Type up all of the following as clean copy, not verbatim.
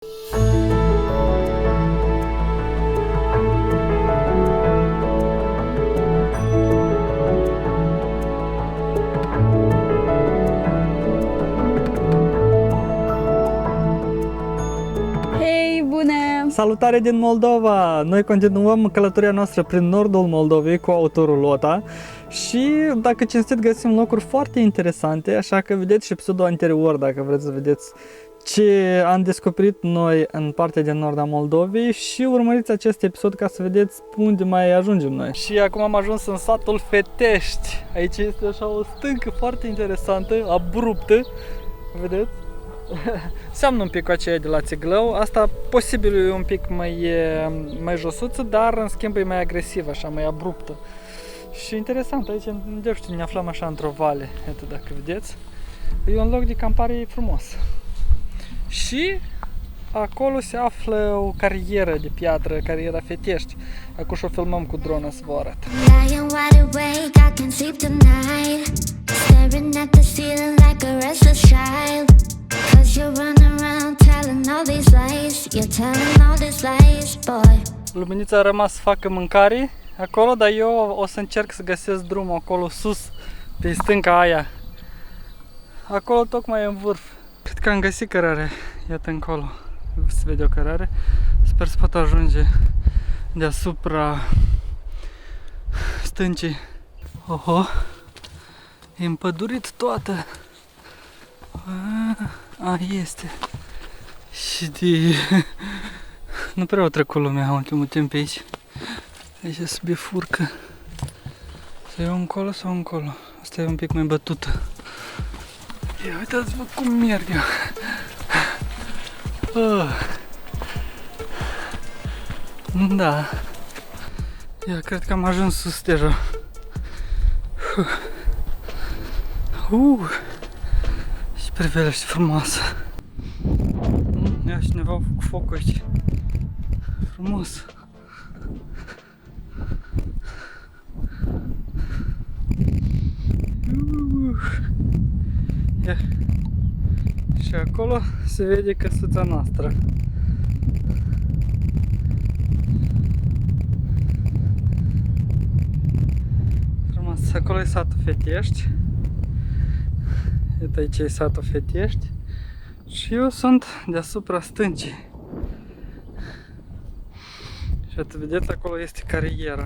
Hei, bună! Salutare din Moldova! Noi continuăm călătoria noastră prin nordul Moldovei cu autorul Lota și, dacă cinstit, găsim locuri foarte interesante, așa că vedeți și episodul anterior dacă vreți să vedeți ce am descoperit noi în partea de nord a Moldovei și urmăriți acest episod ca să vedeți unde mai ajungem noi. Și acum am ajuns în satul Fetești. Aici este așa o stâncă foarte interesantă, abruptă, vedeți? Seamănă un pic cu aceea de la Țiglău. Asta posibil e un pic mai josuță, dar în schimb e mai agresivă, așa, mai abruptă. Și interesant, aici ne aflăm așa într-o vale, iată dacă vedeți. E un loc de campare frumos. Și acolo se află o carieră de piatră, cariera Fetești. Acum și o filmăm cu drona să vă arăt. Luminița a rămas să facă mâncare acolo, dar eu o să încerc să găsesc drumul acolo sus, pe stânca aia. Acolo tocmai în vârf. Cred că am găsit cărare. Iată încolo. Se vede o cărare. Sper să pot ajunge deasupra stâncii. Oho! E împădurit toată. A, este. Și de... Nu prea au trecut lumea în ultimul timp aici. Aici se bifurcă. Să iau încolo sau încolo? Asta e un pic mai bătută. Ia uitați-vă cum merg eu. Da. Ia, cred că am ajuns sus deja. Și priveliște frumoasă. Ia, cineva a făcut foc aici. Frumos. Ia. Și acolo se vede căsuța noastră. Frumos. Acolo e satul Fetești. Iată aici e satul Fetești. Și eu sunt deasupra stâncii. Și atât vedeți, acolo este cariera.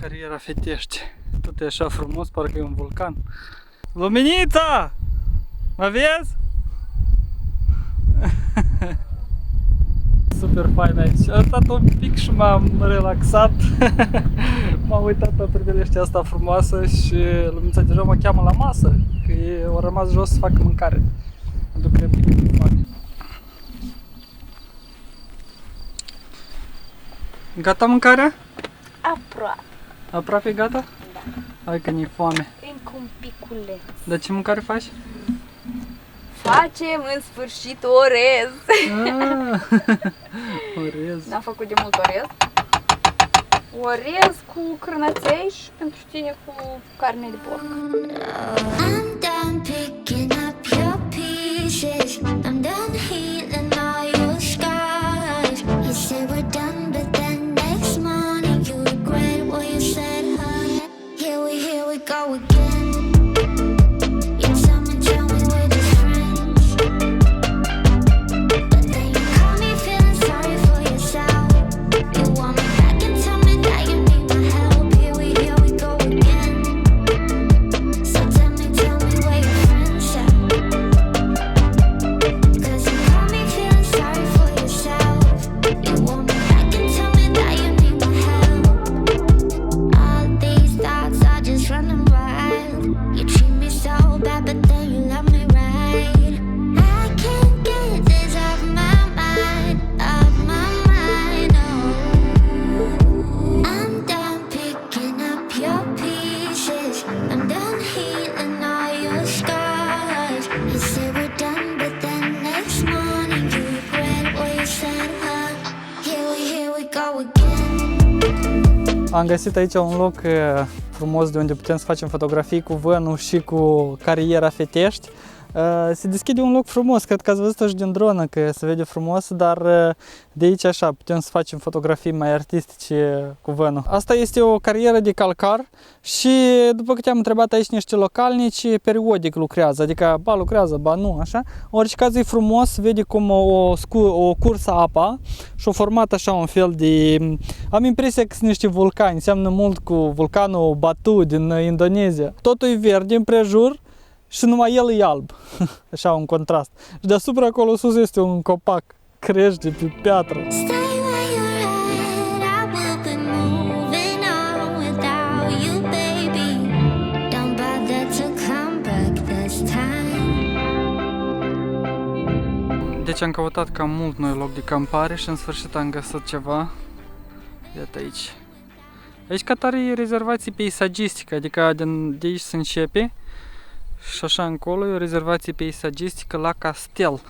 Cariera Fetești. Tot e așa frumos, parcă e un vulcan. Luminița! Mă vezi? Super fain aici. Am stat un pic și m-am relaxat. M-am uitat pe priveliștea asta frumoasă și Luminița deja mă cheamă la masă. Că ei au rămas jos să facă mâncare. Mă duc repede că mi-e foame. Gata mâncarea? Aproape. Aproape gata? Da. Hai că ne-e foame. Încă un piculeț. Dar ce mâncare faci? Facem în sfârșit orez. Orez. N-am făcut de mult orez. Orez cu crânăței și pentru tine cu carne de porc. I'm done picking up your pieces. I'm done healing all your scars. You say we're done, but then next morning you regret what you said, huh? Here we go again. You tell me we're just friends, but then you call me feeling sorry for yourself. You want me back and tell me that you need my help. Here we go again. So tell me where your friends at? 'Cause you call me feeling sorry for yourself. You want me back and tell me that you need my help. All these thoughts are just running wild. You treat me so bad, but then you love me right. I can't get this off my mind, oh. I'm done picking up your pieces. I'm done healing all your scars. You say we're done, but then next morning you regret what you said, huh? Here we go again. Am găsit aici un loc frumos de unde putem să facem fotografii cu vânul și cu cariera Fetești. Se deschide un loc frumos, cred că ați văzut-o și din dronă că se vede frumos, dar de aici așa putem să facem fotografii mai artistice cu vânul. Asta este o carieră de calcar și după câte am întrebat aici niște localnici, periodic lucrează, adică ba lucrează, ba nu, așa. În orice caz e frumos, vede cum o cursă apa și-o format așa un fel de... Am impresia că sunt niște vulcani, seamănă mult cu vulcanul Batu din Indonezia. Totul e verde împrejur și numai el e alb, așa un contrast. Și deasupra acolo sus este un copac, crește pe piatră. Stay where you're at, I will be moving on without you, baby. Don't bother to come back this time. Deci am căutat cam mult noi loc de campare și în sfârșit am găsit ceva. Iată aici. Aici ca tare e rezervație peisagistică, adică de aici se începe și așa încolo e o rezervație peisagistică la castel.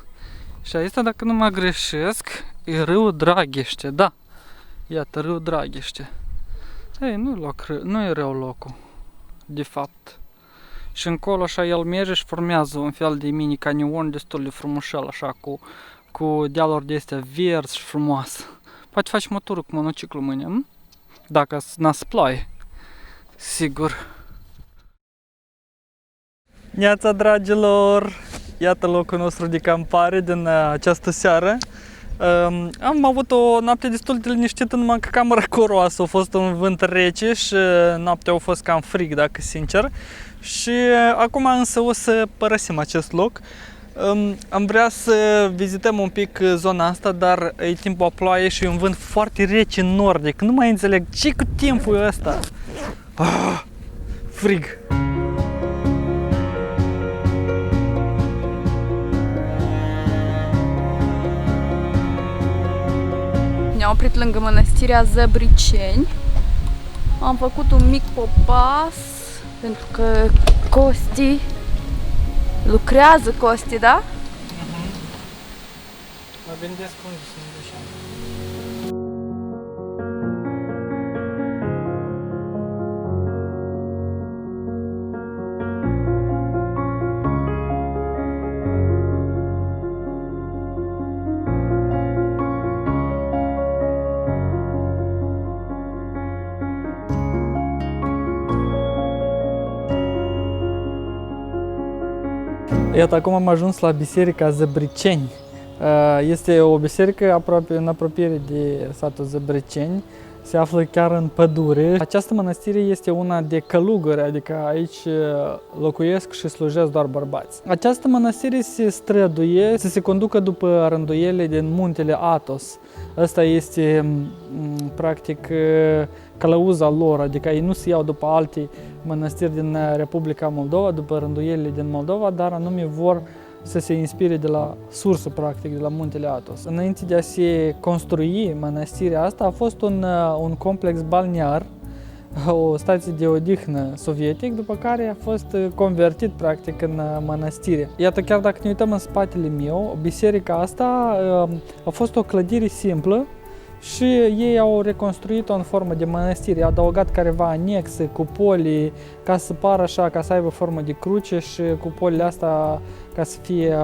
Și aici, dacă nu mă greșesc, e râul Draghește, da. Iată, râul Draghește. Ei, nu e rău locul, de fapt. Și încolo așa el merge și formează un fel de mini canion destul de frumușel, așa, cu dealuri de astea verzi și frumoase. Poate faci motorul cu monociclu mâine, nu? Dacă n-ați ploaie, sigur. Neața, dragilor! Iată locul nostru de campare din această seară. Am avut o noapte destul de liniștită, numai că camera coroasă, a fost un vânt rece și noaptea a fost cam frig, dacă sincer. Și acum însă o să părăsim acest loc. Am vrea să vizităm un pic zona asta, dar e timpul a ploaie și e un vânt foarte rece nordic. Nu mai înțeleg ce cu timpul ăsta. Frig. Ne-am oprit lângă mănăstirea Zăbriceni. Am făcut un mic popas pentru că Costi lucrează, Costi, da? Mă gândesc unde să ne ducem. Iată, acum am ajuns la Biserica Zăbriceni. Este o biserică în apropiere de satul Zăbriceni. Se află chiar în pădure. Această mănăstire este una de călugări, adică aici locuiesc și slujesc doar bărbați. Această mănăstire se străduie să se conducă după rânduielile din muntele Athos. Asta este practic călăuza lor, adică ei nu se iau după alte mănăstiri din Republica Moldova, după rânduielile din Moldova, dar anume vor să se inspire de la sursă, practic, de la muntele Athos. Înainte de a se construi mănăstirea asta, a fost un complex balnear, o stație de odihnă sovietic, după care a fost convertit, practic, în mănăstire. Iată, chiar dacă ne uităm în spatele meu, biserica asta a fost o clădire simplă și ei au reconstruit-o în formă de mănăstire, au adăugat careva anexe, cupoli, ca să pară așa, ca să aibă formă de cruce și cupolile astea ca să fie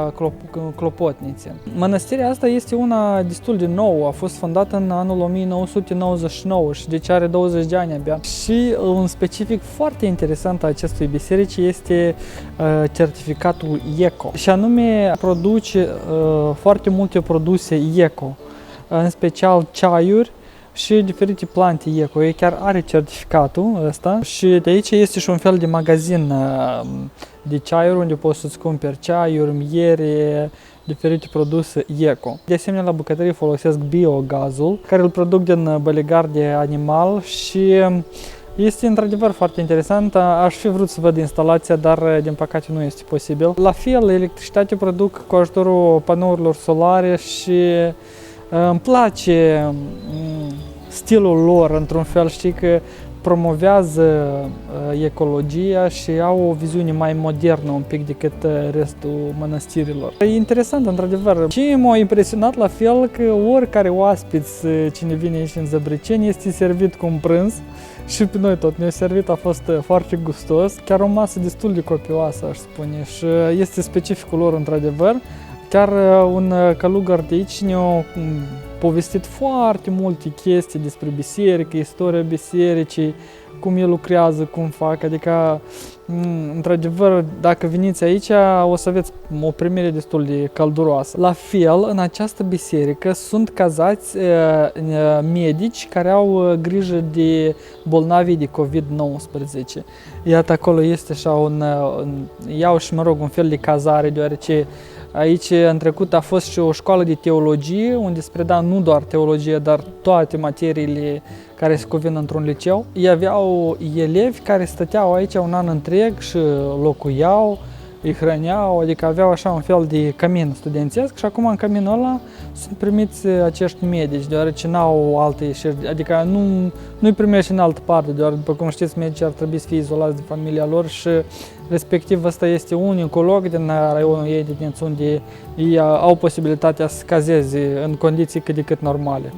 clopotnițe. Mănăstirea asta este una destul de nouă, a fost fondată în anul 1999 și deci are 20 de ani abia. Și un specific foarte interesant a acestui biserici este certificatul ECO. Și anume produce foarte multe produse ECO, în special ceaiuri și diferite plante ECO. Ei chiar are certificatul ăsta și de aici este și un fel de magazin de ceaiuri unde poți să-ți cumperi ceaiuri, miere, diferite produse ECO. De asemenea, la bucătărie folosesc biogazul, care îl produc din bălegar de animal și este într-adevăr foarte interesant. Aș fi vrut să văd instalația, dar din păcate nu este posibil. La fel, electricitatea produc cu ajutorul panourilor solare și îmi place stilul lor într-un fel, știi că promovează ecologia și au o viziune mai modernă un pic decât restul mănăstirilor. E interesant, într-adevăr. Și m-a impresionat la fel că oricare oaspeț cine vine aici în Zăbriceni este servit cu un prânz și pe noi tot ne-a servit, a fost foarte gustos, chiar o masă destul de copioasă, aș spune, și este specificul lor, într-adevăr. Chiar un călugăr de aici ne-a povestit foarte multe chestii despre biserică, istoria bisericii, cum el lucrează, cum fac, adică, într-adevăr, dacă veniți aici, o să aveți o primire destul de călduroasă. La fel, în această biserică sunt cazați medici care au grijă de bolnavii de COVID-19. Iată, acolo este așa un fel de cazare, deoarece aici, în trecut, a fost și o școală de teologie, unde se preda nu doar teologie, dar toate materiile care se cuvin într-un liceu. Ei aveau elevi care stăteau aici un an întreg și locuiau, îi hrăneau, adică aveau așa un fel de cămin studențesc și acum în căminul ăla sunt primiți acești medici, deoarece n-au alte ieșiri, adică nu-i primești în altă parte, deoarece, după cum știți, medicii ar trebui să fie izolați de familia lor și respectiv ăsta este unicul loc din raionul ei de dinți unde ei au posibilitatea să cazeze în condiții cât de cât normale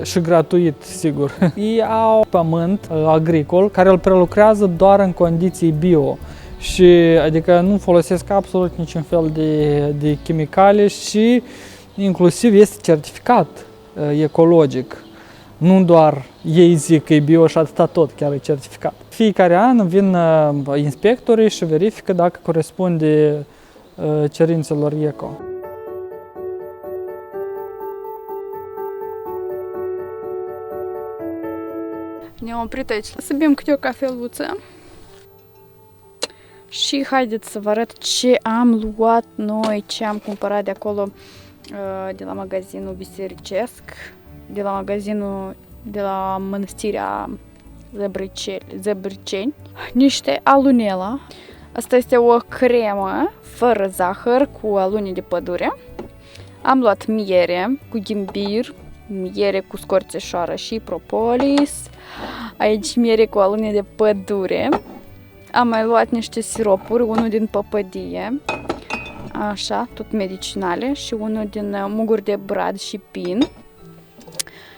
și gratuit, sigur. Ei au pământ agricol care îl prelucrează doar în condiții bio. Și adică nu folosesc absolut niciun fel de chimicale și inclusiv este certificat ecologic. Nu doar ei zic că e bio și atâta tot, chiar e certificat. Fiecare an vin inspectorii și verifică dacă corespunde cerințelor eco. Ne-am oprit aici să bem câte o cafeluță. Și haideți să vă arăt ce am luat noi, ce am cumpărat de acolo, de la magazinul bisericesc, de la mănăstirea Zăbriceni, niște alunela. Asta este o cremă fără zahăr cu alune de pădure. Am luat miere cu ghimbir, miere cu scorțișoară și propolis. Aici miere cu alune de pădure. Am mai luat niște siropuri, unul din păpădie, așa, tot medicinale, și unul din muguri de brad și pin.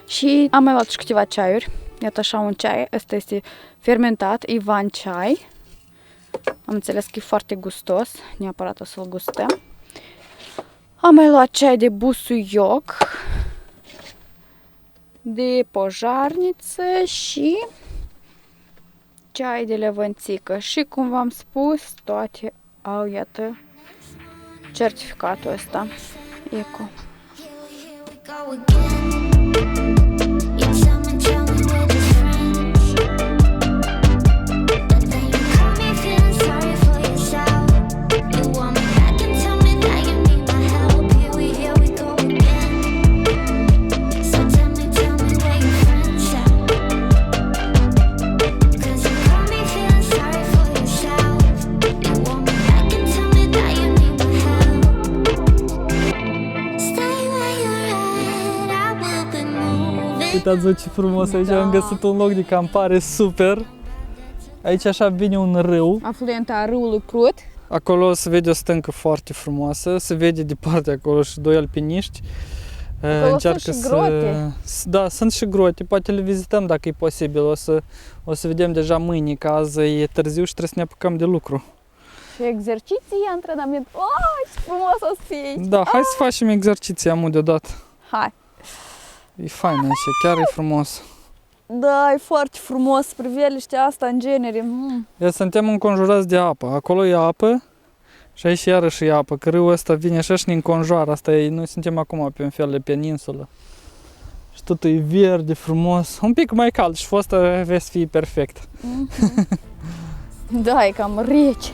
Și am mai luat și câteva ceaiuri. Iată așa un ceai, ăsta este fermentat, Ivan Ceai. Am înțeles că e foarte gustos, neapărat o să-l gustăm. Am mai luat ceai de busuioc, de pojarniță și ceai de levănțică. Și cum v-am spus, toate au, iată, certificatul ăsta eco. Uitați-vă ce frumos, aici am găsit un loc de campare super. Aici așa vine un râu. Afluenta râului Prut. Acolo se vede o stâncă foarte frumoasă, se vede departe acolo și doi alpiniști. Acolo sunt și grote. Da, sunt și grote, poate le vizităm dacă e posibil. O să vedem deja mâine, că azi e târziu și trebuie să ne apucăm de lucru. Și exerciții, antrenament. Oh, ce frumos o să fie aici! Da, hai să facem exerciții amul deodată. Hai! E fain aici, chiar e frumos. Da, e foarte frumos, priveliștea asta în genere. Suntem înconjurați de apă, acolo e apă și aici iarăși e apă, că râul ăsta vine așa și ne înconjoară, noi suntem acum pe un fel de peninsulă. Și totul e verde, frumos, un pic mai cald și fostă vezi fi perfect. Da, e cam rece.